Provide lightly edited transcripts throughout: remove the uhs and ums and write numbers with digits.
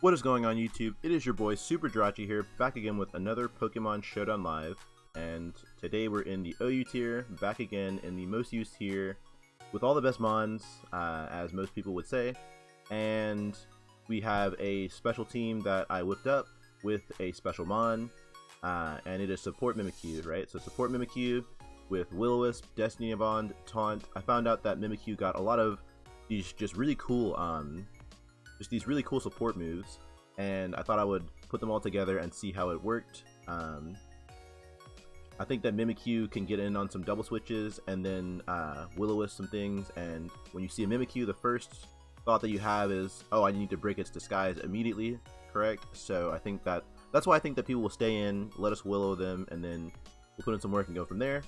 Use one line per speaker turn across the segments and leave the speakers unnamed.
What is going on YouTube? It is your boy SuperJirachi here, back again with another Pokemon Showdown Live, and today we're in the OU tier, back again in the most used tier, with all the best mons, as most people would say, and we have a special team that I whipped up with a special mon, and it is Support Mimikyu, right? So Support Mimikyu with Will-O-Wisp, Destiny Bond, Taunt. I found out that Mimikyu got a lot of these just really cool these really cool support moves, and I thought I would put them all together and see how it worked. I think that Mimikyu can get in on some double switches and then will-o-wisp some things, and when you see a Mimikyu, the first thought that you have is, oh, I need to break its disguise immediately, correct? So I think that's why I think that people will stay in, let us willow them, and then we'll put in some work and go from there.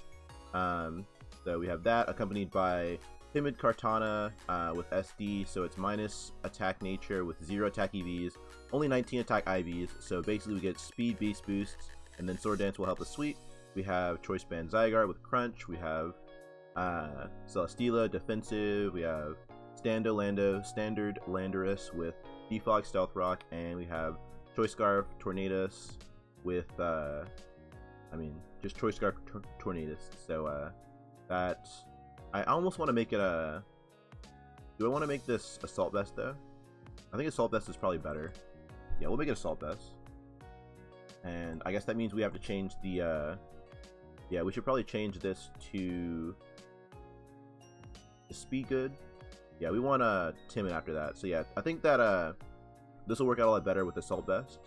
So we have that accompanied by Timid Kartana with SD, so it's minus attack nature with 0 attack EVs, only 19 attack IVs, so basically we get speed beast boosts, and then Sword Dance will help us sweep. We have Choice Band Zygarde with Crunch, we have Celesteela defensive, we have Standard Landorus with Defog Stealth Rock, and we have Choice Scarf Tornadus with just Choice Scarf Tornadus. So that I almost want to make it a... Do I want to make this Assault Vest though? I think Assault Vest is probably better. Yeah, we'll make it Assault Vest. And I guess that means we have to change the... Yeah, we should probably change this to... Speed Good. Yeah, we want Timid after that. So yeah, I think that this will work out a lot better with Assault Vest.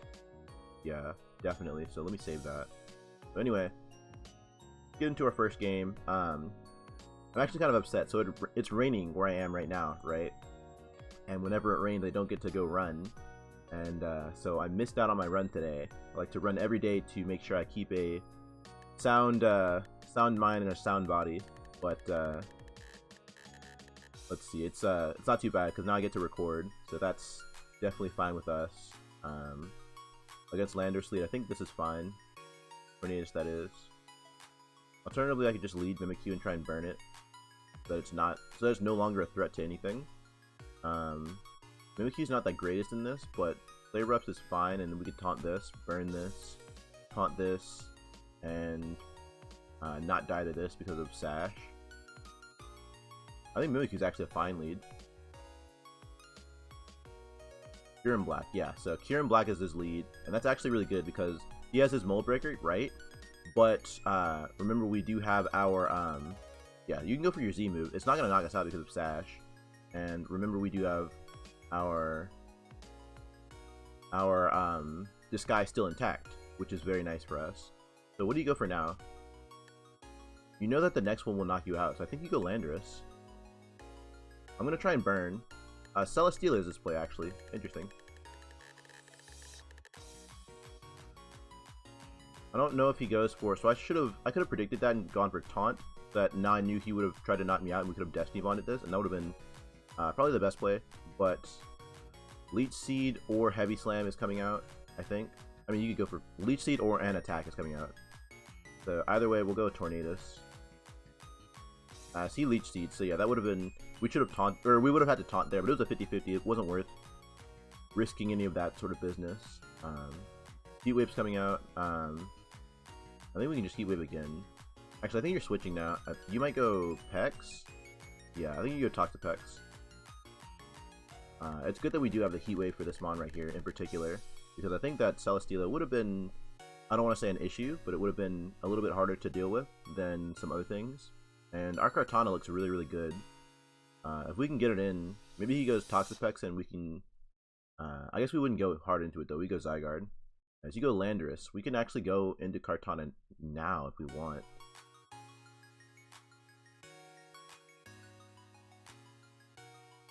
Yeah, definitely. So let me save that. So anyway, get into our first game. I'm actually kind of upset. So it's raining where I am right now, right? And whenever it rains, I don't get to go run. And so I missed out on my run today. I like to run every day to make sure I keep a sound mind and a sound body. But let's see, it's not too bad because now I get to record, so that's definitely fine with us. Against Landorus, I think this is fine. Tornadus, that is. Alternatively, I could just lead Mimikyu and try and burn it, so that it's no longer a threat to anything. Mimikyu's not the greatest in this, but Flavor Ups is fine, and we could taunt this, burn this, taunt this, and not die to this because of Sash. I think Mimikyu's actually a fine lead. Kieran Black, yeah, so Kieran Black is his lead, and that's actually really good because he has his Mold Breaker, right? But remember, we do have our yeah, you can go for your Z move. It's not gonna knock us out because of Sash. And remember, we do have our disguise still intact, which is very nice for us. So what do you go for now? You know that the next one will knock you out, so I think you go Landorus. I'm gonna try and burn. Celesteela is this play, actually. Interesting. I don't know if he goes for, so I could have predicted that and gone for Taunt. That now I knew he would have tried to knock me out and we could have Destiny Bonded this, and that would have been probably the best play. But Leech Seed or Heavy Slam is coming out, I think. I mean, you could go for Leech Seed or an attack is coming out. So either way, we'll go with Tornadus. See Leech Seed, so yeah, that would have been, we should have taunt, or we would have had to taunt there, but it was a 50-50. It wasn't worth risking any of that sort of business. Heat Wave's coming out. I think we can just Heat Wave again. Actually, I think you're switching now. You might go Pex. Yeah, I think you go Toxapex. It's good that we do have the Heat Wave for this mon right here in particular, because I think that Celesteela would have been, I don't want to say an issue, but it would have been a little bit harder to deal with than some other things. And our Kartana looks really, really good. If we can get it in, maybe he goes Toxapex and we can, I guess we wouldn't go hard into it though, we go Zygarde. As you go Landorus, we can actually go into Kartana now if we want.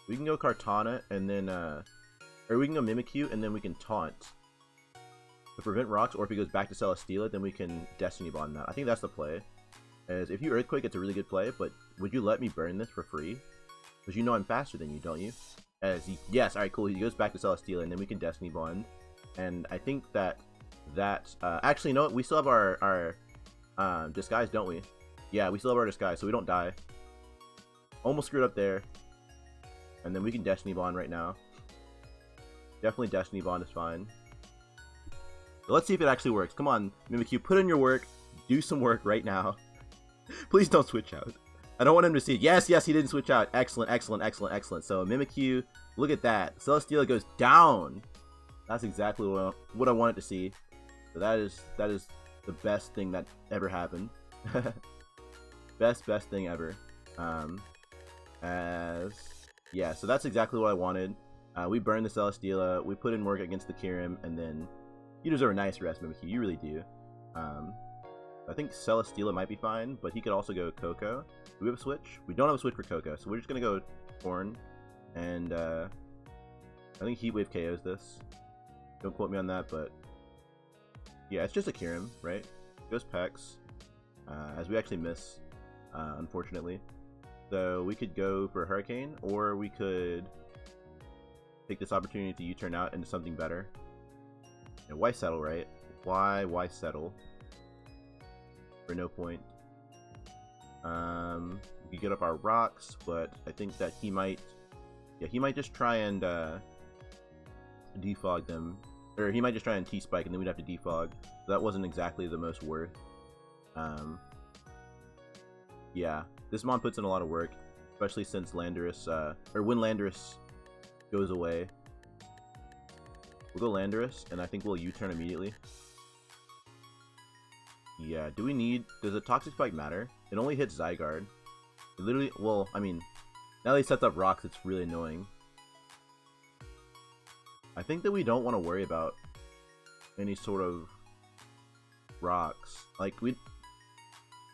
We can go Kartana and then, or we can go Mimikyu and then we can taunt to prevent rocks, or if he goes back to Celesteela, then we can Destiny Bond that. I think that's the play. As if you Earthquake, it's a really good play, but would you let me burn this for free? Because you know I'm faster than you, don't you? Yes, alright, cool. He goes back to Celesteela and then we can Destiny Bond. And I think that actually, no, we still have our disguise, don't we? Yeah, we still have our disguise, so we don't die. Almost screwed up there. And then we can Destiny Bond right now. Definitely Destiny Bond is fine. But let's see if it actually works. Come on, Mimikyu, put in your work. Do some work right now. Please don't switch out. I don't want him to see it. Yes, yes, he didn't switch out. Excellent, excellent, excellent, excellent. So Mimikyu, look at that. Celesteela goes down. That's exactly what I wanted to see. So that is the best thing that ever happened. best thing ever. Yeah, so that's exactly what I wanted. We burned the Celesteela, we put in work against the Kyurem, and then you deserve a nice rest, Mimikyu. You really do. I think Celesteela might be fine, but he could also go Coco. Do we have a switch? We don't have a switch for Coco, so we're just gonna go Torn, and I think Heat Wave KOs this. Don't quote me on that, but yeah, it's just a Kyurem, right? Goes Pex, as we actually miss, unfortunately. So we could go for a Hurricane, or we could take this opportunity to U-turn out into something better. And why settle, right? Why settle? For no point. We could get up our rocks, but I think that he might just try and defog them. Or he might just try and T-Spike, and then we'd have to defog. So that wasn't exactly the most worth. Yeah, this mon puts in a lot of work, especially since Landorus, or when Landorus goes away. We'll go Landorus, and I think we'll U-turn immediately. Yeah, does a Toxic Spike matter? It only hits Zygarde. It literally, well, I mean, now that he sets up rocks, it's really annoying. I think that we don't want to worry about any sort of rocks. Like,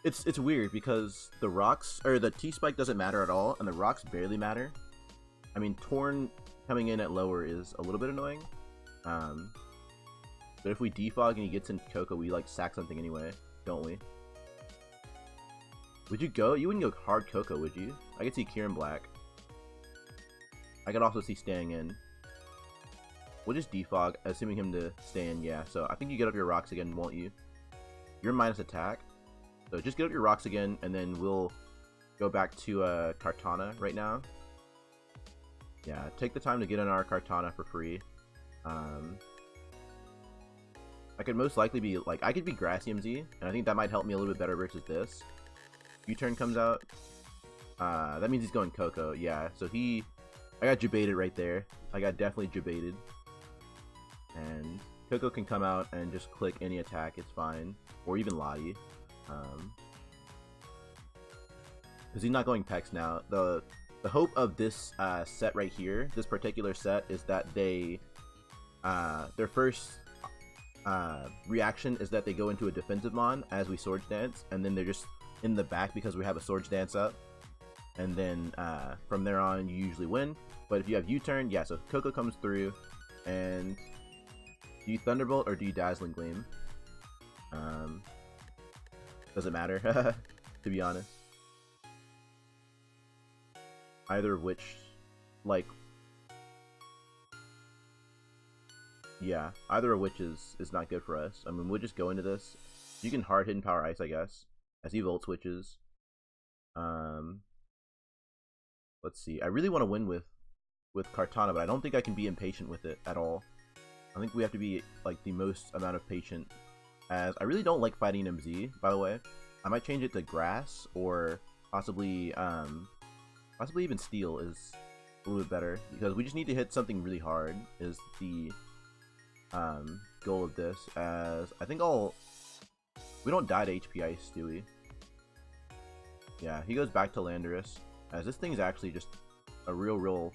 it's weird because the rocks, or the T-Spike doesn't matter at all, and the rocks barely matter. I mean, Torn coming in at lower is a little bit annoying. But if we defog and he gets into Coco, we like sack something anyway, don't we? Would you go? You wouldn't go hard Coco, would you? I could see Kyurem Black. I could also see staying in. We'll just defog, assuming him to stay in, yeah. So I think you get up your rocks again, won't you? You're minus attack. So just get up your rocks again, and then we'll go back to Kartana right now. Yeah, take the time to get in our Kartana for free. I could most likely be, like, I could be Grassy MZ, and I think that might help me a little bit better versus this. U-turn comes out. That means he's going Coco, yeah. So I got jebaited right there. I got definitely jebaited. And Coco can come out and just click any attack, it's fine. Or even Lottie. Because he's not going Pex now. The hope of this set right here, this particular set, is that they, their first reaction is that they go into a defensive mon as we Swords Dance, and then they're just in the back because we have a Swords Dance up. And then from there on, you usually win. But if you have U-turn, yeah, so Coco comes through, and do you Thunderbolt or do you Dazzling Gleam? Doesn't matter, to be honest. Either of which, like, yeah, either of which is not good for us. I mean, we'll just go into this. You can hard hidden Power Ice, I guess, as he Volt switches. Let's see. I really want to win with Kartana, but I don't think I can be impatient with it at all. I think we have to be, like, the most amount of patient, as I really don't like fighting MZ, by the way. I might change it to Grass, or possibly even Steel is a little bit better, because we just need to hit something really hard, is the goal of this, as I think we don't die to HP Ice, do we? Yeah, he goes back to Landorus, as this thing's actually just a real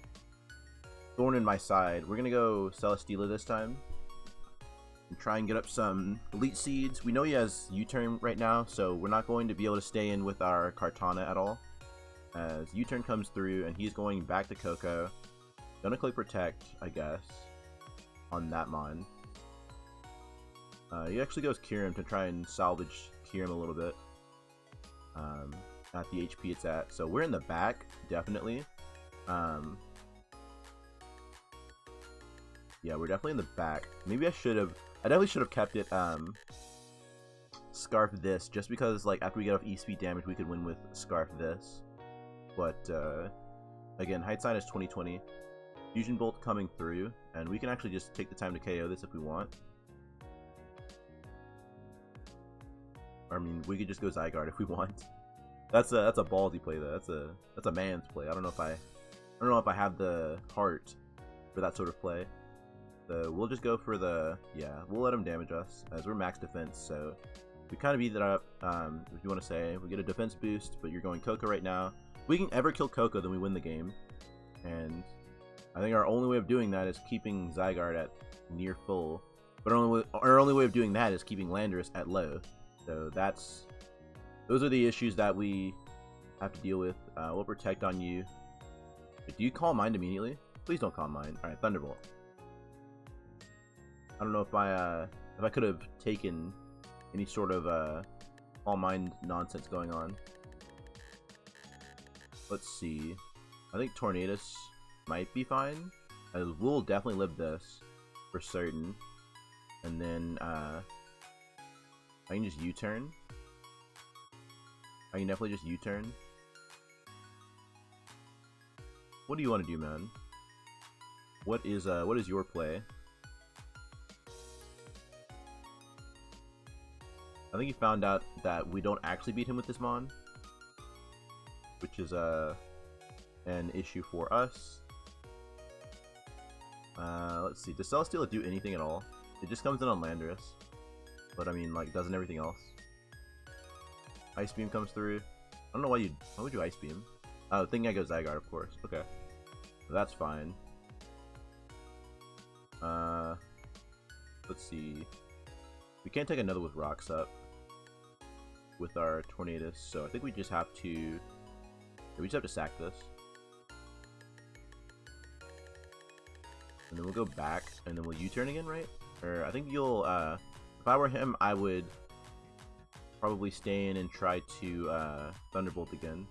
thorn in my side. We're gonna go Celesteela this time and try and get up some Elite Seeds. We know he has U-turn right now, so we're not going to be able to stay in with our Kartana at all, as U-turn comes through and he's going back to Coco. Gonna click Protect, I guess, on that mon. He actually goes Kyurem to try and salvage Kyurem a little bit at the HP it's at. So we're in the back, definitely. Yeah, we're definitely in the back. Maybe I definitely should have kept it Scarf this, just because, like, after we get off E-Speed damage, we could win with Scarf this. But again, Height Sign is 2020. Fusion Bolt coming through, and we can actually just take the time to KO this if we want. I mean, we could just go Zygarde if we want. That's a ballsy play though. That's a man's play. I don't know if I have the heart for that sort of play. So we'll just go for the, yeah, we'll let him damage us as we're max defense. So we kind of beat that up. If you want to say we get a defense boost, but you're going Coco right now. If we can ever kill Coco, then we win the game. And I think our only way of doing that is keeping Zygarde at near full. But our only way of doing that is keeping Landorus at low. So those are the issues that we have to deal with. We'll protect on you. Do you Calm Mind immediately? Please don't Calm Mind. Alright, Thunderbolt. I don't know if I could have taken any sort of Calm Mind nonsense going on. Let's see. I think Tornadus might be fine. We'll definitely live this for certain. And then I can just U-turn. I can definitely just U-turn. What do you want to do, man? What is your play? I think you found out that we don't actually beat him with this Mon, which is an issue for us. Let's see. Does Celesteela do anything at all? It just comes in on Landorus, but I mean, like, doesn't everything else? Ice Beam comes through. I don't know why would you Ice Beam? Oh, thinking I go Zygarde, of course. Okay, that's fine. Let's see. We can't take another with Rocks up with our Tornadus, so I think we just have to. We just have to sack this, and then we'll go back, and then we'll U-turn again, right? Or I think you'll. If I were him, I would probably stay in and try to Thunderbolt again.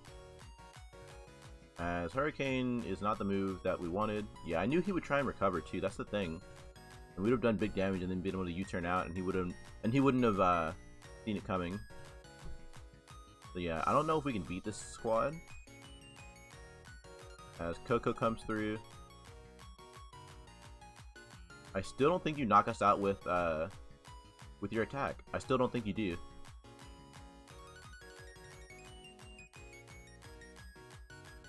As Hurricane is not the move that we wanted. Yeah, I knew he would try and recover too. That's the thing. And we would have done big damage and then been able to U-turn out, and he wouldn't have seen it coming. So yeah, I don't know if we can beat this squad. As Coco comes through, I still don't think you knock us out with your attack. I still don't think you do.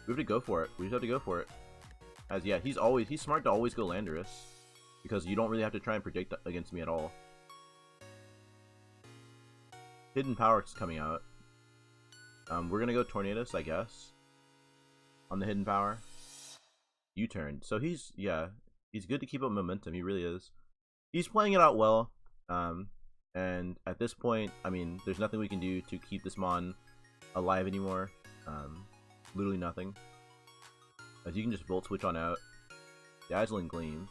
We have to go for it. We just have to go for it. As yeah, he's smart to always go Landorus, because you don't really have to try and predict against me at all. Hidden Power is coming out. We're gonna go Tornadus, I guess, on the Hidden Power. U-turn. So he's good to keep up momentum. He really is. He's playing it out well. And at this point, I mean, there's nothing we can do to keep this Mon alive anymore. Literally nothing. As you can just Volt Switch on out. Dazzling Gleam.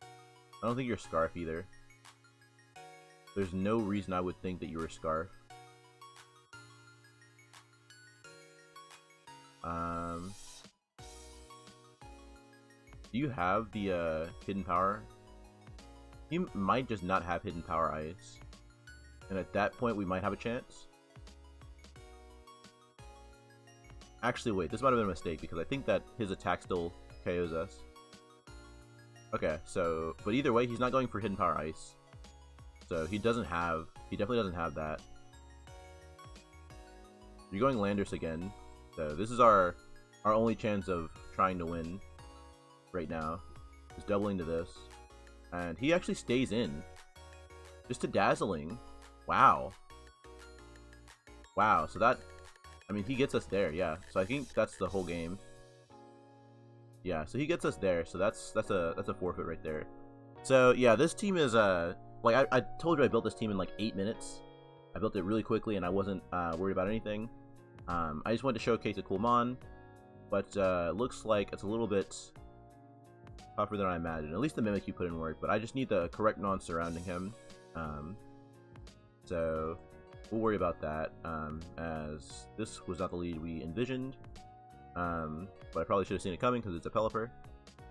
I don't think you're Scarf either. There's no reason I would think that you were Scarf. Do you have the Hidden Power? He might just not have Hidden Power Ice. And at that point, we might have a chance. Actually, wait, this might have been a mistake, because I think that his attack still KOs us. Okay, so, but either way, he's not going for Hidden Power Ice. So he definitely doesn't have that. You're going Landorus again. So this is our only chance of trying to win right now. Is doubling to this. And he actually stays in. Just to Dazzling. Wow. Wow, so that, I mean, he gets us there, yeah. So I think that's the whole game. Yeah, so he gets us there, so that's a forfeit right there. So yeah, this team is like I told you I built this team in like 8 minutes. I built it really quickly and I wasn't worried about anything. I just wanted to showcase a cool Mon, but looks like it's a little bit tougher than I imagined. At least the Mimikyu put in work, but I just need the correct non surrounding him. So we'll worry about that, as this was not the lead we envisioned. But I probably should have seen it coming because it's a Pelipper.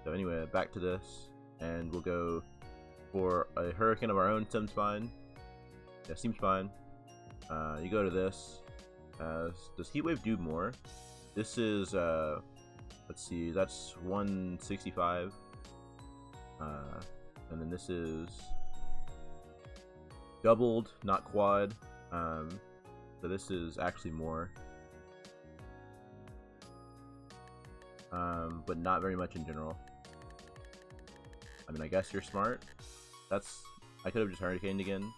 So anyway, back to this, and we'll go for a Hurricane of our own. Seems fine. Yeah, seems fine. You go to this. Does Heat Wave do more? This is Let's see, that's 165. And then this is doubled, not quad. So this is actually more. But not very much in general. I mean, I guess you're smart. I could have just hurricaned again.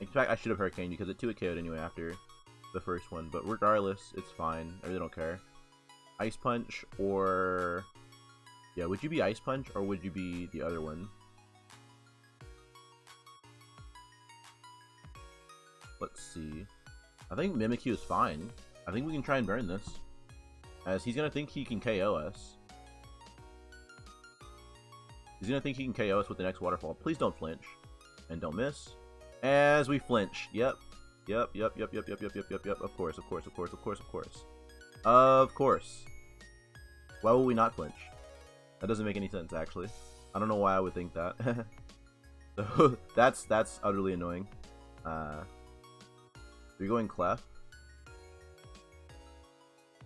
In fact, I should have hurricaned because it 2-KO'd anyway after the first one. But regardless, it's fine. I really don't care. Ice Punch or... Yeah, would you be Ice Punch or would you be the other one? Let's see. I think Mimikyu is fine. I think we can try and burn this, as he's gonna think he can KO us. He's gonna think he can KO us with the next waterfall. Please don't flinch. And don't miss. As we flinch. Yep. Yep. Of course. Of course. Why would we not flinch? That doesn't make any sense, actually. I don't know why I would think that. So that's utterly annoying. You're going Clef.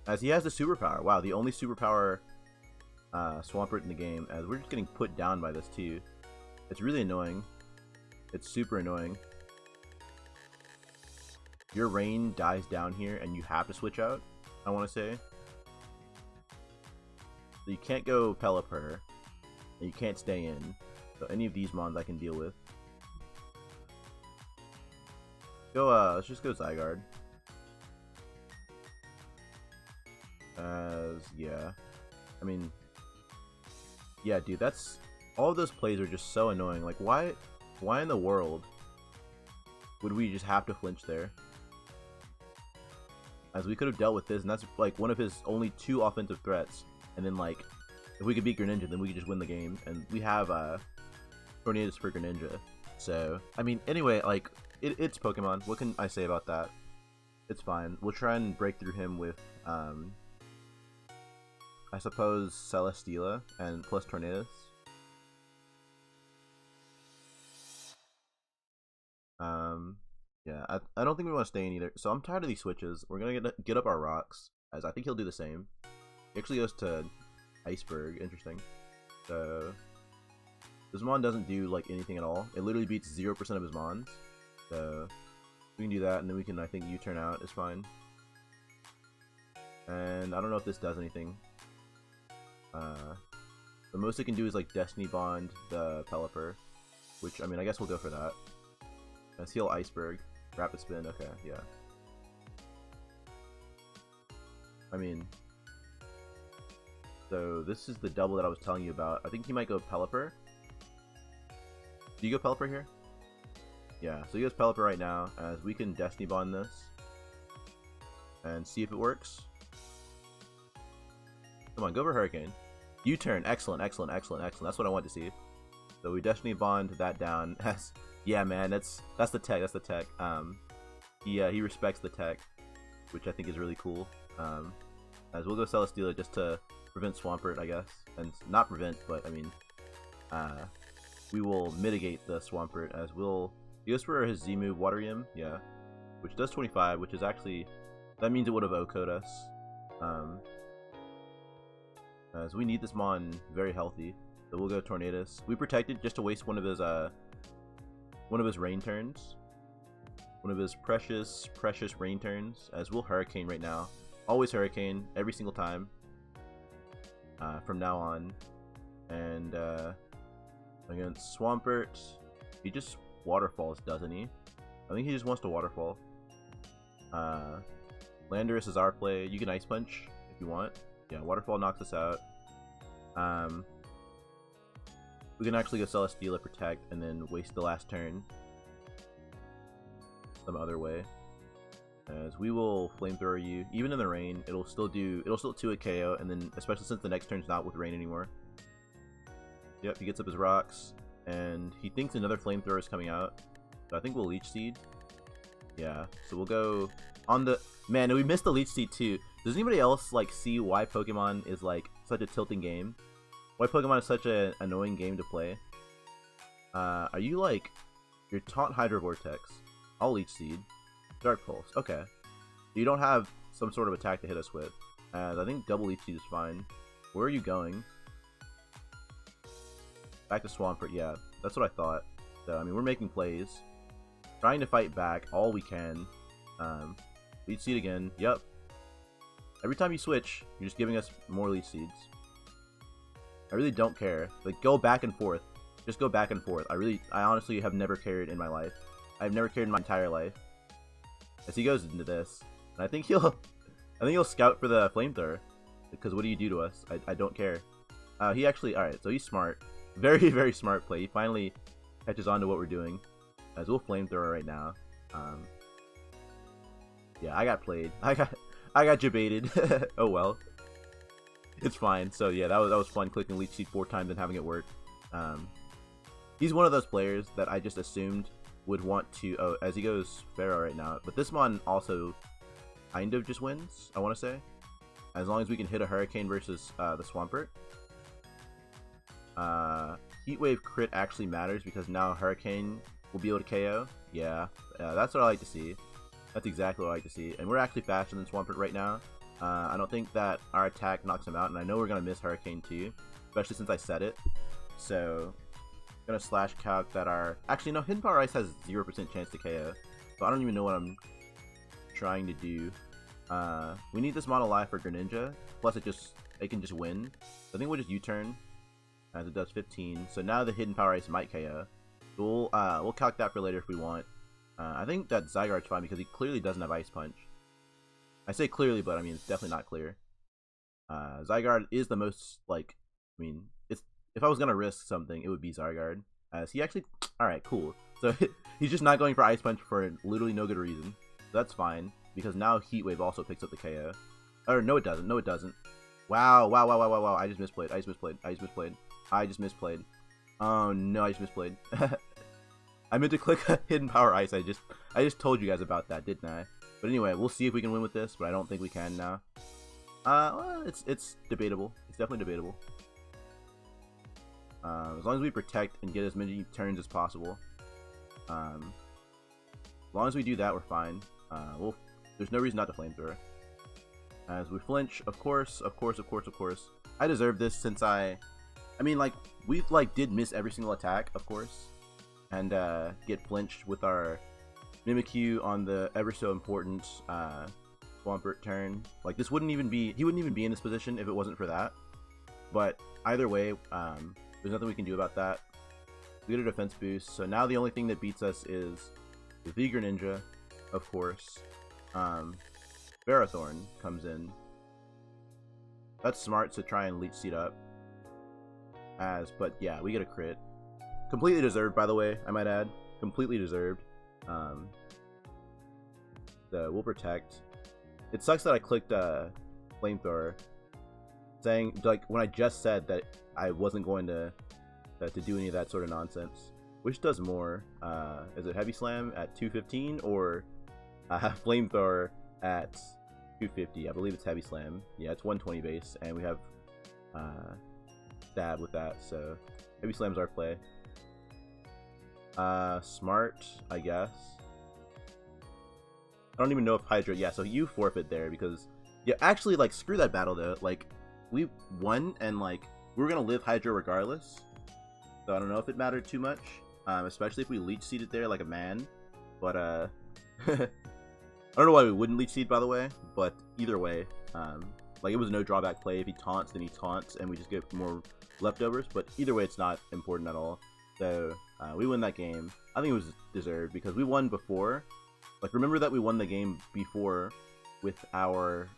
As he has the superpower. Wow, the only superpower Swampert in the game. As we're just getting put down by this too. It's really annoying. It's super annoying. Your rain dies down here and you have to switch out, I want to say. So you can't go Pelipper, and you can't stay in. So any of these mons I can deal with. Let's just go Zygarde. Yeah. I mean, yeah, dude, that's... All of those plays are just so annoying. Like, why in the world would we just have to flinch there? As we could have dealt with this, and that's like one of his only 2 offensive threats. And then, like, if we could beat Greninja, then we could just win the game. And we have Tornadus for Greninja. So, I mean, anyway, like, it's Pokemon. What can I say about that? It's fine. We'll try and break through him with, I suppose, Celesteela and plus Tornadus. Yeah, I don't think we want to stay in either. So I'm tired of these switches. We're gonna get up our rocks, as I think he'll do the same. He actually goes to Iceberg. Interesting. So this mon doesn't do like anything at all. It literally beats 0% of his mons. So we can do that, and then we can, I think, U-turn out is fine. And I don't know if this does anything. The most it can do is like Destiny Bond the Pelipper, which, I mean, I guess we'll go for that. Let's heal Iceberg. Rapid Spin. Okay, yeah. I mean, so this is the double that I was telling you about. I think he might go Pelipper. Do you go Pelipper here? Yeah, so he goes Pelipper right now, as we can Destiny Bond this and see if it works. Come on, go for Hurricane. U-turn. Excellent. That's what I want to see. So we Destiny Bond that down. Yeah, man, that's the tech. He respects the tech, which I think is really cool. As we'll go Celesteela just to prevent Swampert, I guess, and not prevent, but I mean, we will mitigate the Swampert, as he goes for his Z move, Water Yim, yeah, which does 25, which is actually, that means it would have OHKO'd us. As we need this mon very healthy, so we'll go Tornadus. We protected just to waste one of his rain turns. One of his precious rain turns, as we'll Hurricane right now. Always Hurricane, every single time. From now on. And against Swampert, he just waterfalls, doesn't he? I think he just wants to waterfall. Landorus is our play. You can Ice Punch if you want. Yeah, waterfall knocks us out. We can actually go Celesteela, protect, and then waste the last turn some other way. As we will Flamethrower you, even in the rain, it'll still 2-hit KO, and then especially since the next turn's not with rain anymore. Yep, he gets up his rocks, and he thinks another Flamethrower is coming out. So I think we'll Leech Seed. Yeah, so we'll go on the... Man, we missed the Leech Seed too. Does anybody else like see why Pokemon is like such a tilting game? Why Pokemon is such an annoying game to play? Are you like... You're Taunt Hydro Vortex. I'll Leech Seed. Dark Pulse. Okay. You don't have some sort of attack to hit us with. As I think double leech seed is fine. Where are you going? Back to Swampert, yeah. That's what I thought. So, I mean, we're making plays. Trying to fight back all we can. Leech seed again. Yep. Every time you switch, you're just giving us more leech seeds. I really don't care. Like, go back and forth. Just go back and forth. I honestly have never cared in my life. I've never cared in my entire life. As he goes into this, and I think he'll scout for the flamethrower. Because what do you do to us? I don't care. He actually, alright, so he's smart. Very, very smart play. He finally catches on to what we're doing. As we'll flamethrower right now. Yeah, I got played. I got debated. Oh well. It's fine. So yeah, that was fun clicking leech seed 4 times and having it work. He's one of those players that I just assumed would want to, oh, as he goes Pharaoh right now. But this mon also kind of just wins, I want to say. As long as we can hit a Hurricane versus the Swampert. Heat Wave crit actually matters because now Hurricane will be able to KO. Yeah, that's what I like to see. That's exactly what I like to see. And we're actually faster than Swampert right now. I don't think that our attack knocks him out, and I know we're going to miss Hurricane too, especially since I said it. So, I'm going to slash calc that our... Actually, no, Hidden Power Ice has 0% chance to KO, so I don't even know what I'm trying to do. We need this Mono Life for Greninja, plus it can just win. So I think we'll just U-turn, as it does 15. So now the Hidden Power Ice might KO. So we'll calc that for later if we want. I think that Zygarde's fine because he clearly doesn't have Ice Punch. I say clearly, but I mean, it's definitely not clear. Zygarde is the most, like, I mean, if I was going to risk something, it would be Zygarde. As he actually, alright, cool. So he's just not going for Ice Punch for literally no good reason. So that's fine, because now Heat Wave also picks up the KO. Or no it doesn't, no it doesn't. Wow, I just misplayed, I just misplayed. Oh no, I just misplayed. I meant to click Hidden Power Ice, I just told you guys about that, didn't I? But anyway, we'll see if we can win with this, but I don't think we can now. Well, it's debatable. It's definitely debatable. As long as we protect and get as many turns as possible. As long as we do that, we're fine. There's no reason not to flamethrower. As we flinch, of course. I deserve this since I mean, like, we did miss every single attack, of course, and get flinched with our Mimikyu on the ever so important Swampert turn. Like, he wouldn't even be in this position if it wasn't for that. But either way, there's nothing we can do about that. We get a defense boost, so now the only thing that beats us is the Greninja, of course. Ferrothorn comes in. That's smart to try and leech seed up. But yeah, we get a crit. Completely deserved, by the way, I might add. Completely deserved. We'll protect. It sucks that I clicked flamethrower, saying, like, when I just said that I wasn't going to do any of that sort of nonsense. Which does more? Is it Heavy Slam at 215 or flamethrower at 250? I believe it's Heavy Slam. Yeah, it's 120 base, and we have stab with that. So Heavy Slam's our play. Smart, I guess. I don't even know if Hydra... Yeah, so you forfeit there because... Yeah, actually, like, screw that battle, though. Like, we won, and, like, we were gonna live Hydra regardless. So I don't know if it mattered too much. Especially if we leech seeded there like a man. But, I don't know why we wouldn't leech seed, by the way. But either way, like, it was no drawback play. If he taunts, then he taunts, and we just get more leftovers. But either way, it's not important at all. So, we win that game. I think it was deserved because we won before. Like, remember that we won the game before with our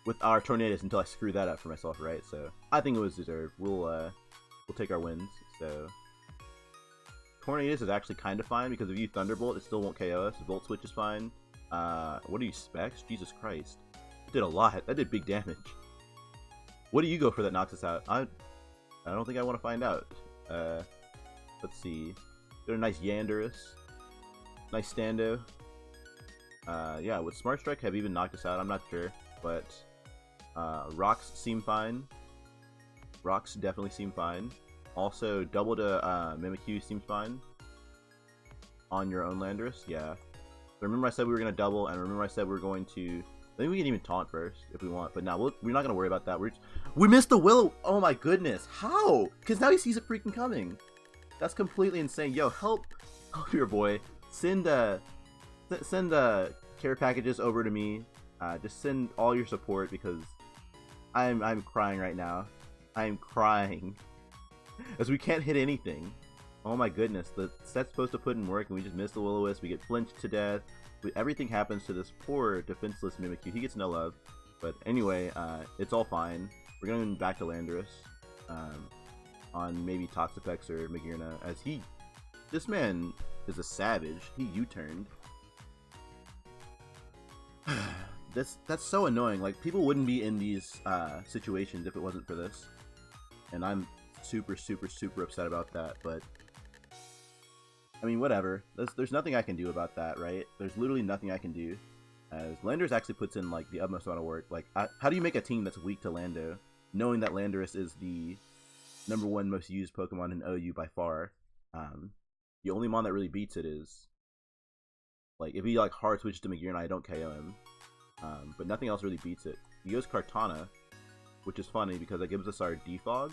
Tornadus until I screwed that up for myself, right? So I think it was deserved. We'll take our wins. So Tornadus is actually kind of fine because if you Thunderbolt, it still won't KO us. Volt Switch is fine. What are you specs? Jesus Christ, it did a lot. That did big damage. What do you go for that knocks us out? I don't think I want to find out. Let's see. They're a nice Yandorus. Nice Stando. Yeah, would Smart Strike have even knocked us out? I'm not sure. But Rocks seem fine. Rocks definitely seem fine. Also, double to Mimikyu seems fine. On your own Landorus, yeah. Remember I said we were going to double, and remember I said we were going to... I think we can even taunt first if we want, but now we're not going to worry about that. We missed the Willow! Oh my goodness, how? Because now he sees it freaking coming. That's completely insane. Yo, help your boy. Send care packages over to me. Just send all your support because I'm crying right now. I'm crying. As we can't hit anything. Oh my goodness, the set's supposed to put in work and we just miss the will-o-wisp. We get flinched to death. Everything happens to this poor defenseless Mimikyu. He gets no love. But anyway, it's all fine. We're going back to Landorus on maybe Toxapex or Magearna, as this man is a savage. He U-turned. That's so annoying. Like, people wouldn't be in these situations if it wasn't for this. And I'm super upset about that, but I mean, whatever. There's nothing I can do about that, right? There's literally nothing I can do. As Landorus actually puts in, like, the utmost amount of work. Like, how do you make a team that's weak to Lando, knowing that Landorus is the #1 most used Pokemon in OU by far? The only mon that really beats it is, like, if he, like, hard switches to Magearna, I don't KO him. But nothing else really beats it. He goes Kartana, which is funny because it gives us our defog.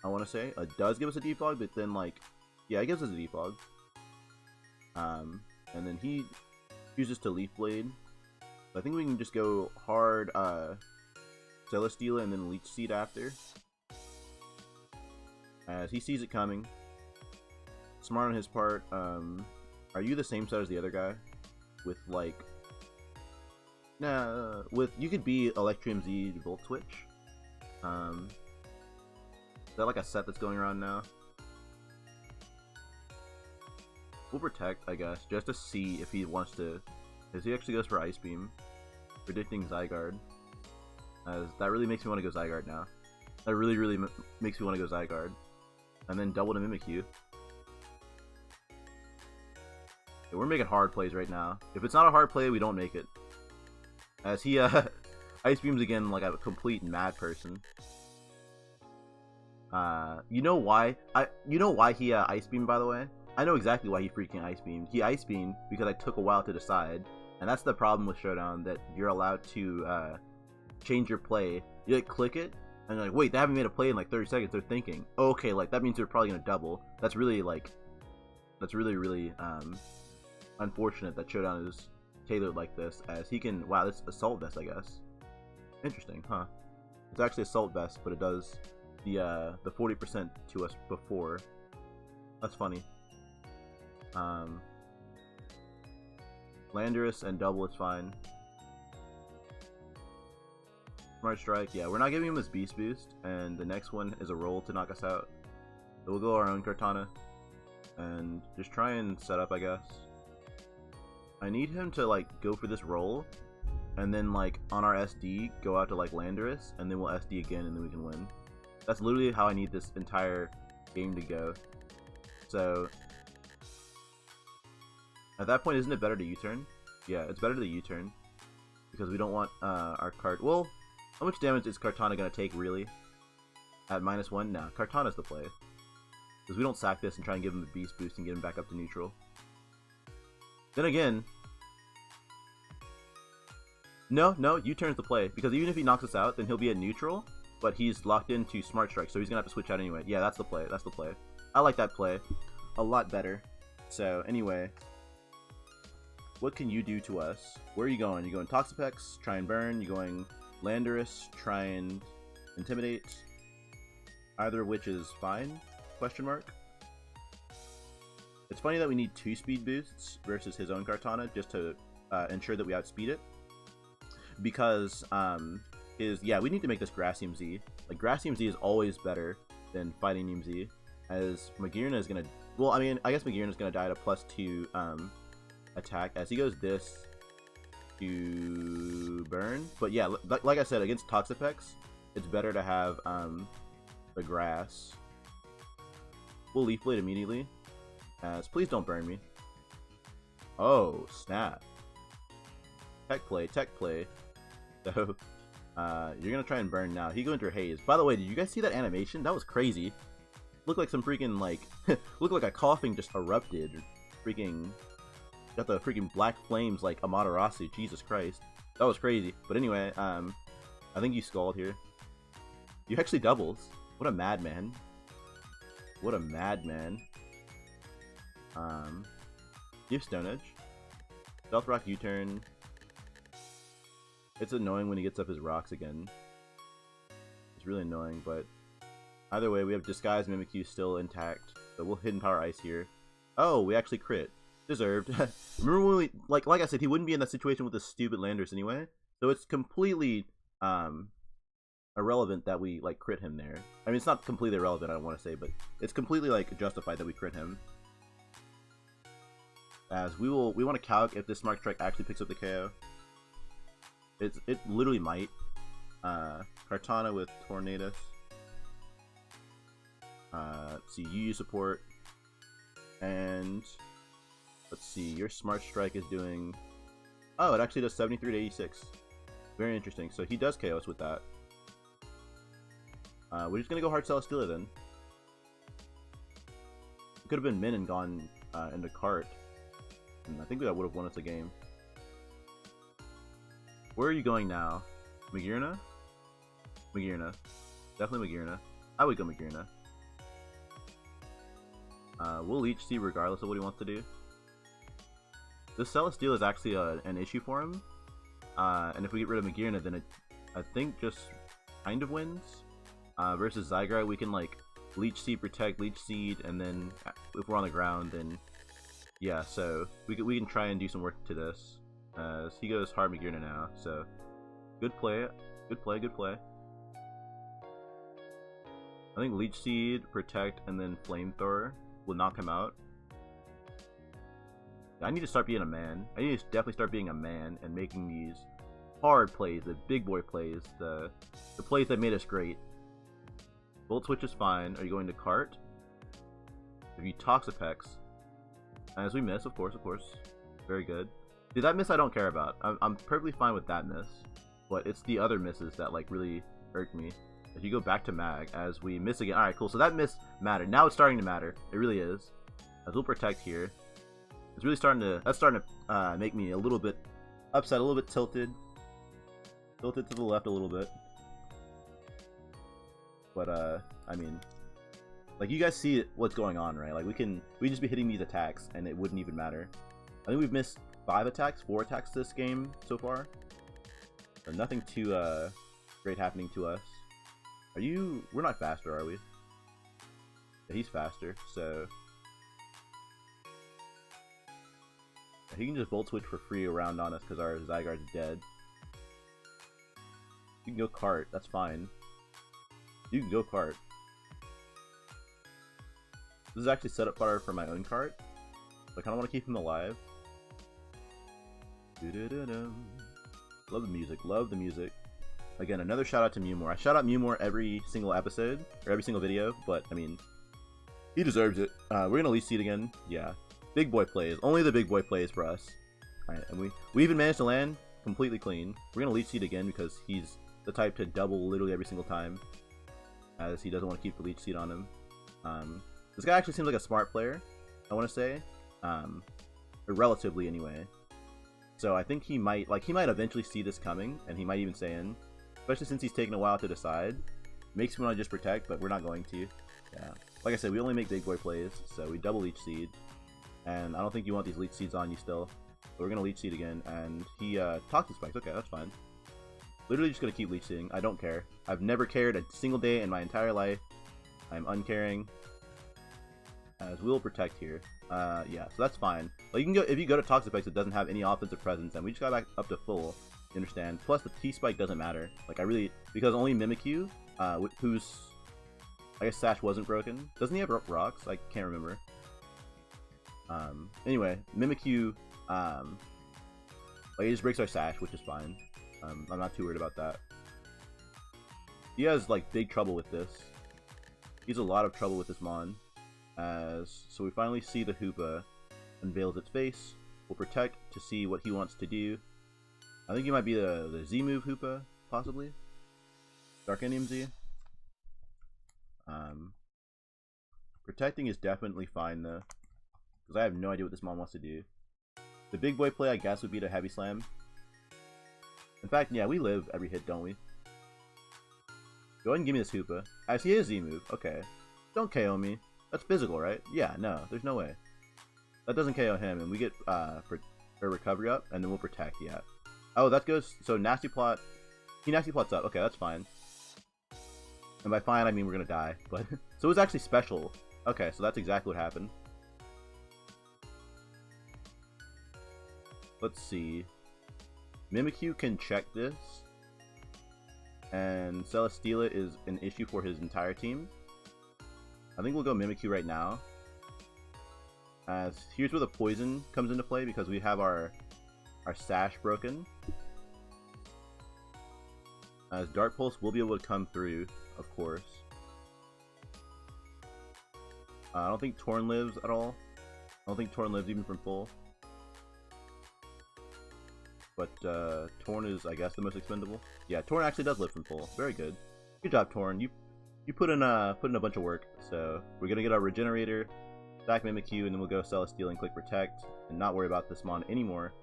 I want to say it does give us a defog, but then, like, yeah, it gives us a defog. And then he uses to Leaf Blade. So I think we can just go hard Celesteela and then Leech Seed after. As he sees it coming. Smart on his part. Are you the same set as the other guy? With, like... Nah, you could be Electrium Z Volt Switch. Is that like a set that's going around now? We'll Protect, I guess, just to see if he wants to... Because he actually goes for Ice Beam. Predicting Zygarde. As that really makes me want to go Zygarde now. That really makes me want to go Zygarde. And then double to Mimikyu. Okay, we're making hard plays right now. If it's not a hard play, we don't make it. As he Ice Beams again like a complete mad person. You know why he Ice Beamed, by the way? I know exactly why he freaking Ice Beamed. He Ice Beamed because I took a while to decide. And that's the problem with Showdown, that you're allowed to change your play. You like click it, and you're like, wait, they haven't made a play in like 30 seconds. They're thinking, oh, okay, like that means they're probably gonna double. That's really unfortunate that Showdown is tailored like this, as he can... Wow, this Assault Vest, I guess. Interesting, huh? It's actually Assault Vest, but it does the 40% to us before. That's funny. Landorus and double is fine. Smart Strike, yeah, we're not giving him his Beast Boost, and the next one is a roll to knock us out. So we'll go our own Kartana, and just try and set up, I guess. I need him to, like, go for this roll, and then, like, on our SD, go out to, like, Landorus, and then we'll SD again, and then we can win. That's literally how I need this entire game to go. So, at that point, isn't it better to U-turn? Yeah, it's better to U-turn, because we don't want our card... Well, how much damage is Kartana going to take, really? At -1? Nah, Kartana's the play. Because we don't sack this and try and give him a Beast Boost and get him back up to neutral. Then again... No, U-turn's the play, because even if he knocks us out, then he'll be at neutral, but he's locked into Smart Strike, so he's going to have to switch out anyway. Yeah, that's the play, that's the play. I like that play a lot better. So, anyway... What can you do to us? Where are you going? You going Toxapex, try and burn. You going Landorus, try and intimidate. Either of which is fine? Question mark. It's funny that we need 2 speed boosts versus his own Kartana just to ensure that we outspeed it. Because we need to make this Grassium Z. Like, Grassium Z is always better than Fighting Z. As Magearna is gonna... Well, I mean, I guess Magearna is gonna die at a +2 attack, as he goes this to burn. But yeah, like I said, against Toxapex, it's better to have the grass. We'll Leaf Blade immediately, as please don't burn me. Oh, snap. Tech play. So, you're gonna try and burn now. He go into Haze. By the way, did you guys see that animation? That was crazy. Looked like some freaking, like, looked like a coughing just erupted. Freaking... Got the freaking black flames like Amaterasu. Jesus Christ. That was crazy. But anyway, I think you scald here. You actually doubles. What a madman. What a madman. You have Stone Edge. Stealth Rock U-turn. It's annoying when he gets up his rocks again. It's really annoying, but either way, we have Disguise Mimikyu still intact. So we'll Hidden Power Ice here. Oh, we actually crit. Deserved. Remember when we, like I said, he wouldn't be in that situation with the stupid Landers anyway. So it's completely irrelevant that we like crit him there. I mean, it's not completely irrelevant, I don't want to say, but it's completely like justified that we crit him. As we want to calc if this Smart Strike actually picks up the KO. It literally might. Kartana with Tornadus. Let's see, UU support. And let's see, your Smart Strike is doing... Oh, it actually does 73 to 86. Very interesting. So he does KO us with that. We're just going to go Hard Celesteela then. It could have been Min and gone into Cart. And I think that would have won us the game. Where are you going now? Magearna? Magearna. Definitely Magearna. I would go Magearna. We'll Leech Seed regardless of what he wants to do. This Celesteela is actually an issue for him. And if we get rid of Magearna, then it, I think, just kind of wins. Versus Zygarde, we can like Leech Seed, Protect, Leech Seed, and then if we're on the ground, then yeah. So we can try and do some work to this. He goes hard Magearna now. So good play, good play, good play. I think Leech Seed, Protect, and then Flamethrower will knock him out. I need to start being a man. I need to definitely start being a man and making these hard plays, the big boy plays, the plays that made us great. Volt Switch is fine. Are you going to Cart? If you Toxapex, as we miss, of course. Very good. See, that miss I don't care about. I'm perfectly fine with that miss, but it's the other misses that like really irked me. If you go back to Mag, as we miss again. Alright, cool. So that miss mattered. Now it's starting to matter. It really is. As we'll Protect here. It's really starting to, make me a little bit upset, a little bit tilted. Tilted to the left a little bit. But, I mean, like, you guys see what's going on, right? Like, we just be hitting these attacks, and it wouldn't even matter. I think we've missed 4 attacks this game so far. So nothing too, great happening to us. We're not faster, are we? Yeah, he's faster, so... He can just Volt Switch for free around on us because our Zygarde's dead. You can go Cart, that's fine. You can go Cart. This is actually set up fodder for my own Cart. So I kind of want to keep him alive. Love the music, love the music. Again, another shout out to Mewmore. I shout out Mewmore every single episode, or every single video, but I mean, he deserves it. We're gonna Leech Seed again, yeah. Big boy plays, only the big boy plays for us. Alright, and we even managed to land completely clean. We're gonna Leech Seed again because he's the type to double literally every single time, as he doesn't want to keep the Leech Seed on him. This guy actually seems like a smart player, I want to say, relatively anyway. So I think he might eventually see this coming, and he might even stay in, especially since he's taken a while to decide. Makes me want to just Protect, but we're not going to. Yeah, like I said, we only make big boy plays, so we double Leech Seed. And I don't think you want these Leech Seeds on you still. So we're going to Leech Seed again, and he Toxic Spikes. Okay, that's fine. Literally just going to keep Leech Seeding. I don't care. I've never cared a single day in my entire life. I'm uncaring. As we'll Protect here. Yeah, so that's fine. Like, you can go, if you go to Toxic Spikes, it doesn't have any offensive presence, and we just got back up to full. You understand? Plus, the T-Spike doesn't matter. Like, because only Mimikyu, whose, I guess Sash wasn't broken. Doesn't he have rocks? I can't remember. Anyway, Mimikyu, like, he just breaks our Sash, which is fine. I'm not too worried about that. He has, like, big trouble with this. He has a lot of trouble with this Mon. So we finally see the Hoopa unveils its face. We'll Protect to see what he wants to do. I think he might be the Z move Hoopa, possibly. Dark Indium Z. Protecting is definitely fine, though. Because I have no idea what this Mon wants to do. The big boy play, I guess, would be to heavy slam. In fact, yeah, we live every hit, don't we? Go ahead and give me this Hoopa. I see his Z move. Okay. Don't KO me. That's physical, right? Yeah, no, there's no way. That doesn't KO him, and we get for recovery up, and then we'll protect, yeah. Oh, that goes, so nasty plot. He nasty plots up. Okay, that's fine. And by fine, I mean we're gonna die. But so it was actually special. Okay, so that's exactly what happened. Let's see. Mimikyu can check this. And Celesteela is an issue for his entire team. I think we'll go Mimikyu right now. As here's where the poison comes into play because we have our sash broken. As Dark Pulse will be able to come through, of course. I don't think Torn lives at all. I don't think Torn lives even from full. But Torn is, I guess, the most expendable. Yeah, Torn actually does live from full. Very good. Good job, Torn. You put in a bunch of work. So we're gonna get our Regenerator, back Mimikyu, and then we'll go Celesteela and click Protect, and not worry about this mon anymore.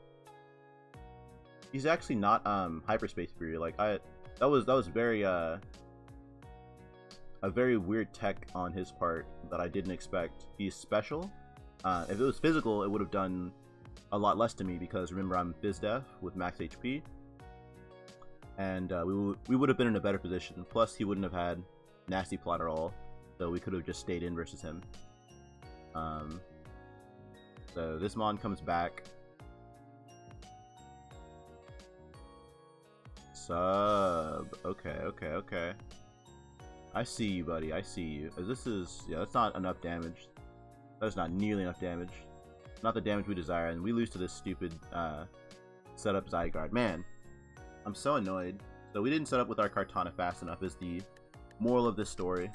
He's actually not Hyperspace Fury. Like that was very a very weird tech on his part that I didn't expect. He's special. If it was physical, it would have done a lot less to me because remember I'm Phys Def with max HP, and we would have been in a better position. Plus, he wouldn't have had nasty plot at all, so we could have just stayed in versus him. So this mon comes back. Sub. Okay. I see you, buddy. I see you. This is, yeah, that's not enough damage. That is not nearly enough damage. Not the damage we desire, and we lose to this stupid setup Zygarde. Man, I'm so annoyed. So we didn't set up with our Kartana fast enough is the moral of this story.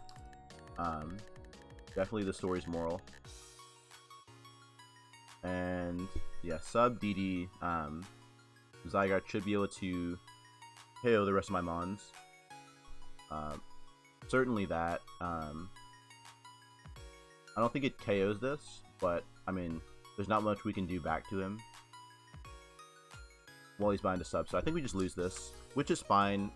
Definitely the story's moral. And yeah, sub DD Zygarde should be able to KO the rest of my mons. Certainly that. I don't think it KOs this, but I mean, there's not much we can do back to him while he's behind a sub. So I think we just lose this, which is fine.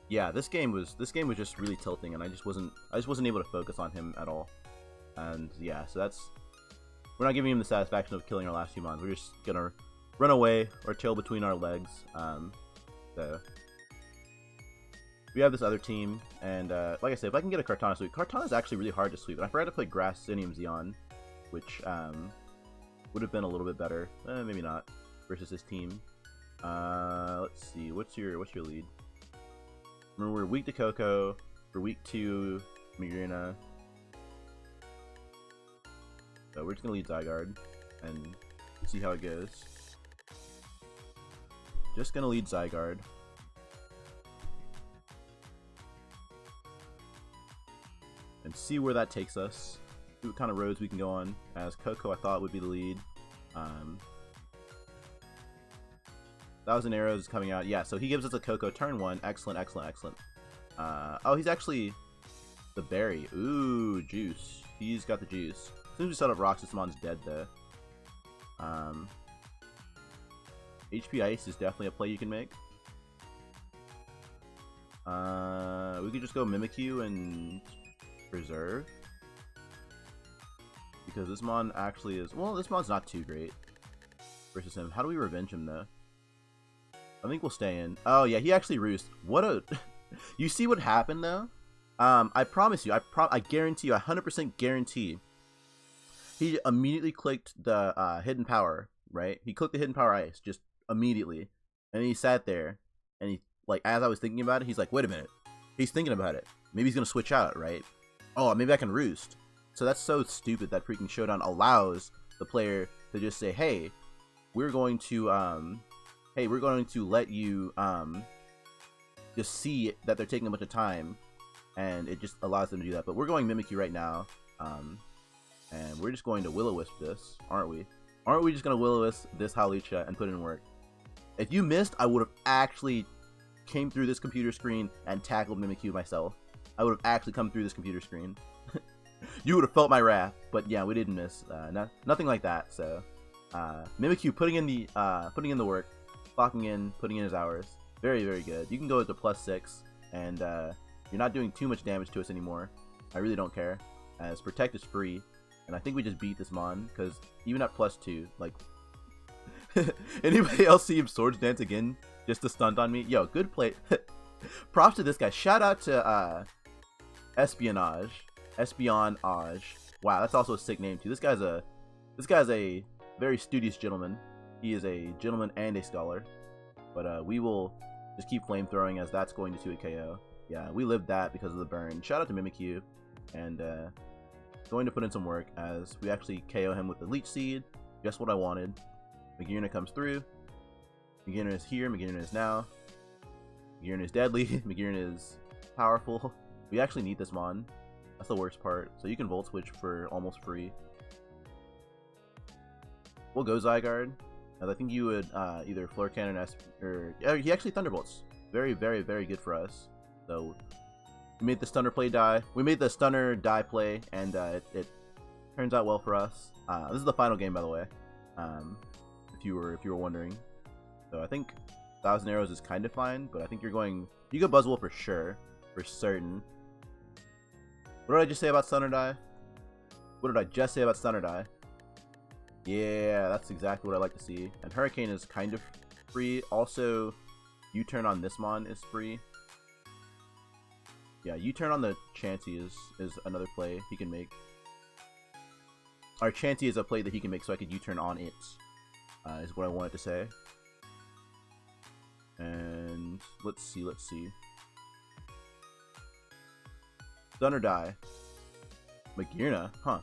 Yeah, this game was just really tilting, and I just wasn't able to focus on him at all. And yeah, so we're not giving him the satisfaction of killing our last few mons. We're just gonna run away or tail between our legs. So we have this other team, and like I said, if I can get a Kartana sweep, Kartana is actually really hard to sweep. And I forgot to play Grassinium Xeon, which would have been a little bit better. Maybe not versus this team. Let's see, what's your lead? Remember, we're weak to Coco. We're weak to Migrina. So we're just gonna lead Zygarde and see how it goes. Just gonna lead Zygarde. And see where that takes us. See what kind of roads we can go on. As Coco, I thought would be the lead. Thousand Arrows coming out. Yeah, so he gives us a Coco turn 1. Excellent. Oh, he's actually the berry. Ooh, juice. He's got the juice. As soon as we set up rocks, this mon's dead though. HP Ice is definitely a play you can make. We could just go Mimikyu and Preserve. Because this mon actually is... Well, this mon's not too great versus him. How do we revenge him though? I think we'll stay in. Oh yeah, he actually roost. What a... You see what happened though? I promise you, I guarantee you, 100% guarantee, he immediately clicked the hidden power, right? He clicked the hidden power ice just immediately, and he sat there, and he, like, as I was thinking about it, he's like, wait a minute, he's thinking about it. Maybe he's gonna switch out, right? Oh, maybe I can roost. So that's so stupid that freaking Showdown allows the player to just say, hey, we're going to let you just see that they're taking a bunch of time, and it just allows them to do that. But we're going Mimikyu right now, and we're just going to willo-wisp this, aren't we? Aren't we just going to willo-wisp this Hawlucha and put in work? If you missed, I would have actually came through this computer screen and tackled Mimikyu myself. I would have actually come through this computer screen. You would have felt my wrath, but yeah, we didn't miss. Nothing like that. So, Mimikyu putting in the work, clocking in, putting in his hours. Very, very good. You can go to +6, and you're not doing too much damage to us anymore. I really don't care, as Protect is free, and I think we just beat this Mon, because even at +2, like, anybody else see him Swords Dance again just to stunt on me? Yo, good play. Props to this guy. Shout out to Espionage. Wow, that's also a sick name too. This guy's a very studious gentleman. He is a gentleman and a scholar. But we will just keep flamethrowing, as that's going to a KO. Yeah, we lived that because of the burn. Shout out to Mimikyu, and going to put in some work as we actually KO him with the Leech Seed. Just what I wanted. Magearna comes through. Magearna is here. Magearna is now. Magearna is deadly. Magearna is powerful. We actually need this Mon. That's the worst part. So you can Volt Switch for almost free. We'll go Zygarde, as I think you would either Floor Cannon or he actually Thunderbolts. Very, very, very good for us. So we made the Stunner play die. We made the Stunner die play, and it turns out well for us. This is the final game, by the way. If you were wondering. So I think 1,000 Arrows is kind of fine, but I think you go Buzzwole for sure, for certain. What did I just say about Stunner die? What did I just say about Stunner die? Yeah, that's exactly what I like to see. And Hurricane is kind of free. Also, U-turn on this Mon is free. Yeah, U-turn on the Chansey is another play he can make. Our Chansey is a play that he can make, so I could U-turn on it. Is what I wanted to say. And let's see. Stunner die. Magearna, huh?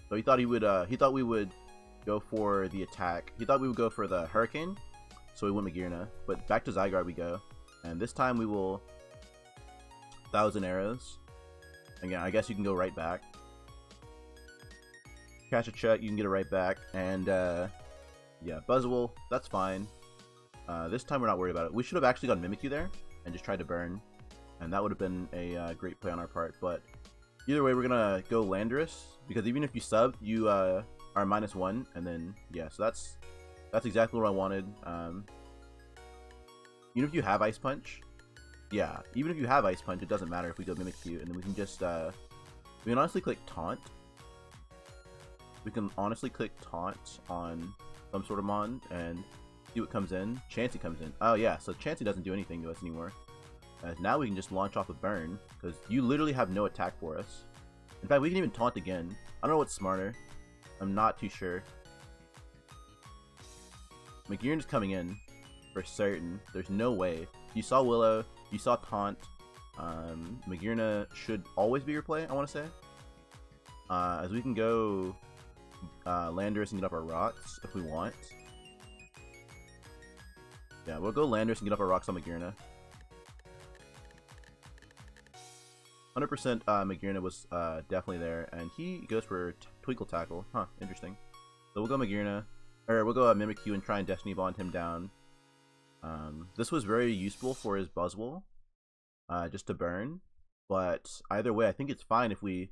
So he thought we would go for the attack. He thought we would go for the Hurricane, so we went Magearna. But back to Zygarde we go, and this time we will 1,000 Arrows. Again, I guess you can go right back. Catch a check, you can get it right back, and yeah, Buzzwole, that's fine. This time we're not worried about it. We should have actually gone Mimikyu there and just tried to burn, and that would have been a great play on our part. But either way, we're gonna go Landorus, because even if you sub, you are -1, and then yeah, so that's exactly what I wanted. Even if you have Ice Punch, yeah, even if you have Ice Punch, it doesn't matter if we go Mimikyu, and then we can just we can honestly click Taunt. We can honestly click Taunt on some sort of Mon and see what comes in. Chansey comes in. Oh yeah, so Chansey doesn't do anything to us anymore. Now we can just launch off a burn, because you literally have no attack for us. In fact, we can even Taunt again. I don't know what's smarter. I'm not too sure. Magearna's coming in for certain. There's no way. You saw Willow. You saw Taunt. Magearna should always be your play, I want to say. As we can go Landorus and get up our rocks if we want. Yeah, we'll go Landorus and get up our rocks on Magearna. 100% Magearna was definitely there, and he goes for Twinkle Tackle. Huh, interesting. So we'll go Magearna, or we'll go Mimikyu and try and Destiny Bond him down. This was very useful for his Buzzwole, just to burn. But either way, I think it's fine if we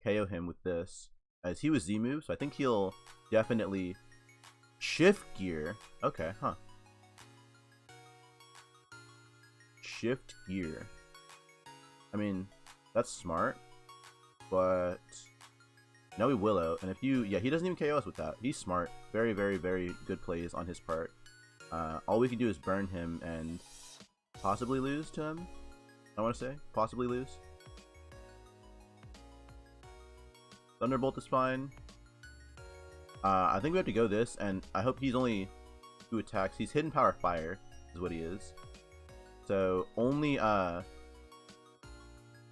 KO him with this, as he was Z-move, so I think he'll definitely Shift Gear. Okay, huh. Shift Gear. I mean, that's smart, but now we Willow, and if you, yeah, he doesn't even KO us with that. He's smart. Very, very, very good plays on his part. All we can do is burn him and possibly lose to him. I want to say possibly lose. Thunderbolt is fine. I think we have to go this, and I hope he's only 2 attacks. He's Hidden Power Fire is what he is. So only I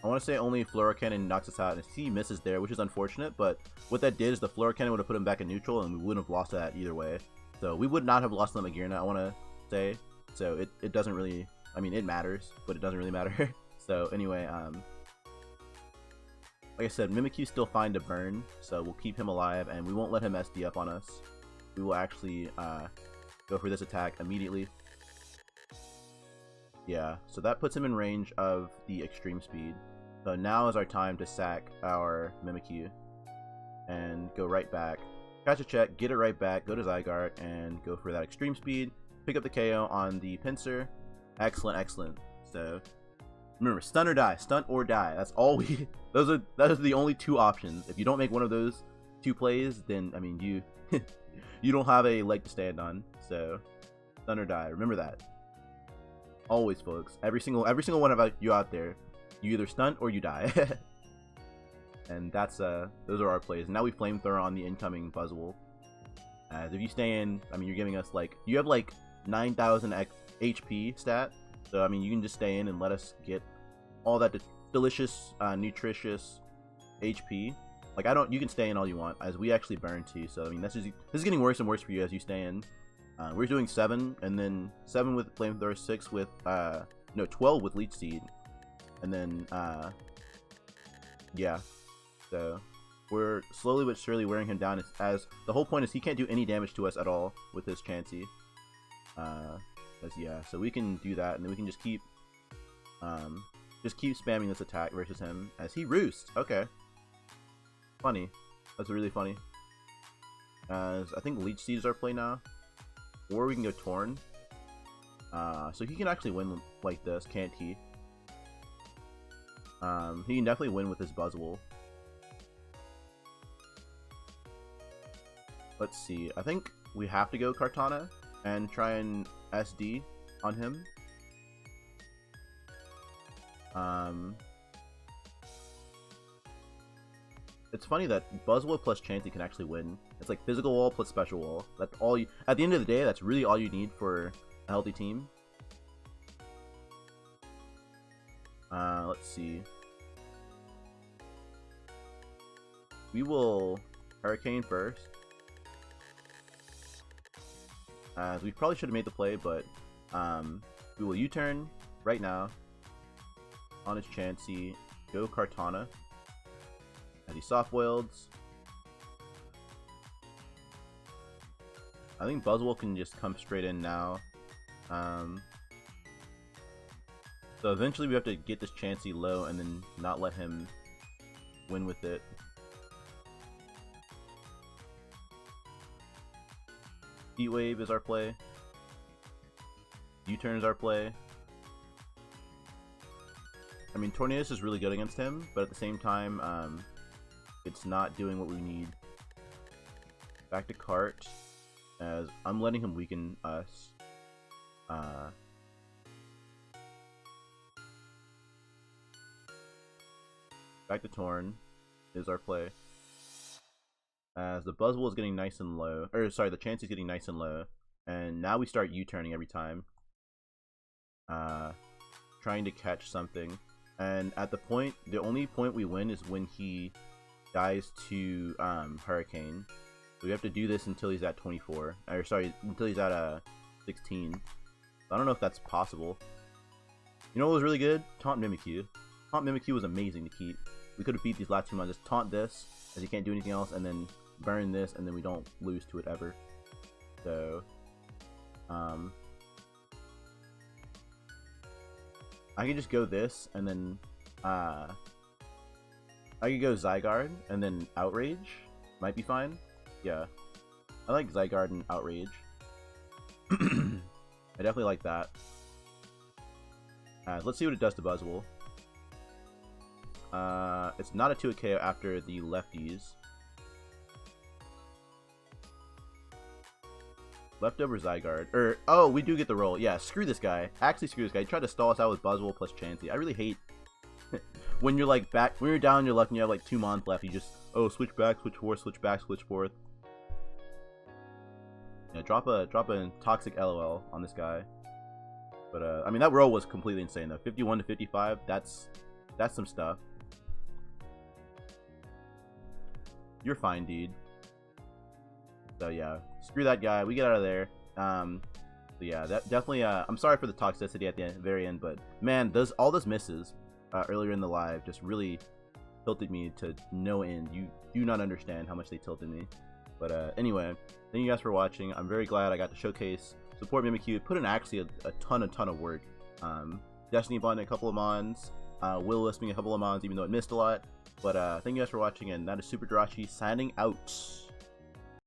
want to say only Flora Cannon knocks us out, and he misses there, which is unfortunate, but what that did is the Flora Cannon would have put him back in neutral, and we wouldn't have lost that either way. So we would not have lost the Magearna, I want to say. So it doesn't really, I mean, it matters, but it doesn't really matter. So anyway, like I said, Mimikyu still fine to burn, so we'll keep him alive, and we won't let him SD up on us. We will actually go for this attack immediately. Yeah, so that puts him in range of the extreme speed. So now is our time to sack our Mimikyu. and go right back. Catch a check, get it right back, go to Zygarde, and go for that extreme speed. Pick up the KO on the pincer. Excellent, excellent. So remember, stun or die, stunt or die. That's all we. That is the only two options. If you don't make one of those two plays, then I mean you you don't have a leg to stand on. So stun or die. Remember that. Always, folks. Every single one of you out there, you either stunt or you die. And that's those are our plays. And now we flamethrower on the incoming Buzzwole. As if you stay in, I mean, you're giving us like, you have like 9,000 HP stat. So I mean, you can just stay in and let us get all that delicious, nutritious HP. Like you can stay in all you want, as we actually burn too. So I mean, this is getting worse and worse for you as you stay in. We're doing 7, and then 7 with flamethrower, 6 with no, 12 with leech seed, and then yeah. So we're slowly but surely wearing him down, as the whole point is he can't do any damage to us at all with his Chansey. Yeah, so we can do that, and then we can just keep spamming this attack versus him as he roosts. Okay, funny. That's really funny. As I think Leech Seed is our play now, or we can go Torn. So he can actually win like this, can't he? He can definitely win with his Buzzwole. Let's see. I think we have to go Kartana and try and SD on him. It's funny that Buzzwole plus Chansey can actually win. It's like physical wall plus special wall. That's all you. At the end of the day, that's really all you need for a healthy team. Let's see. We will Hurricane first. We probably should have made the play, but we will U-turn right now on his Chansey. Go Kartana as he soft-boiled. I think Buzzwole can just come straight in now. So eventually we have to get this Chansey low and then not let him win with it. Heat Wave is our play. U-turn is our play. I mean, Tornadus is really good against him, but at the same time, it's not doing what we need. Back to Cart, as I'm letting him weaken us. Back to Torn is our play. As the Buzzwole is getting nice and low, or sorry, the Chansey's getting nice and low, and now we start U-turning every time, trying to catch something. And at the only point we win is when he dies to Hurricane. So we have to do this until he's at 24, or sorry, until he's at 16. I don't know if that's possible. You know what was really good? Taunt Mimikyu. Taunt Mimikyu was amazing to keep. We could have beat these last 2 months. Just taunt this, as he can't do anything else, and then burn this, and then we don't lose to it ever. So I can just go this, and then I could go Zygarde and then Outrage. Might be fine. Yeah, I like Zygarde and Outrage. I definitely like that. Let's see what it does to Buzzwole. It's not a 2-hit KO after the lefties. Leftover Zygarde. Oh, we do get the roll. Yeah, screw this guy. Actually, screw this guy. He tried to stall us out with Buzzwole plus Chansey. I really hate when you're like back, when you're down on your luck and you have like 2 months left. You just, oh, switch back, switch forth, switch back, switch forth. Yeah, drop a toxic LOL on this guy. But I mean, that roll was completely insane though. 51 to 55. That's some stuff. You're fine, dude. So yeah, screw that guy. We get out of there. So yeah, that definitely. I'm sorry for the toxicity at the very end, but man, all those misses earlier in the live just really tilted me to no end. You do not understand how much they tilted me. But anyway, thank you guys for watching. I'm very glad I got to showcase support Mimikyu. Put in actually a ton of work. Destiny bonded a couple of mons. will-wisping a couple of mons even though it missed a lot. But thank you guys for watching, and that is SuperJirachi signing out.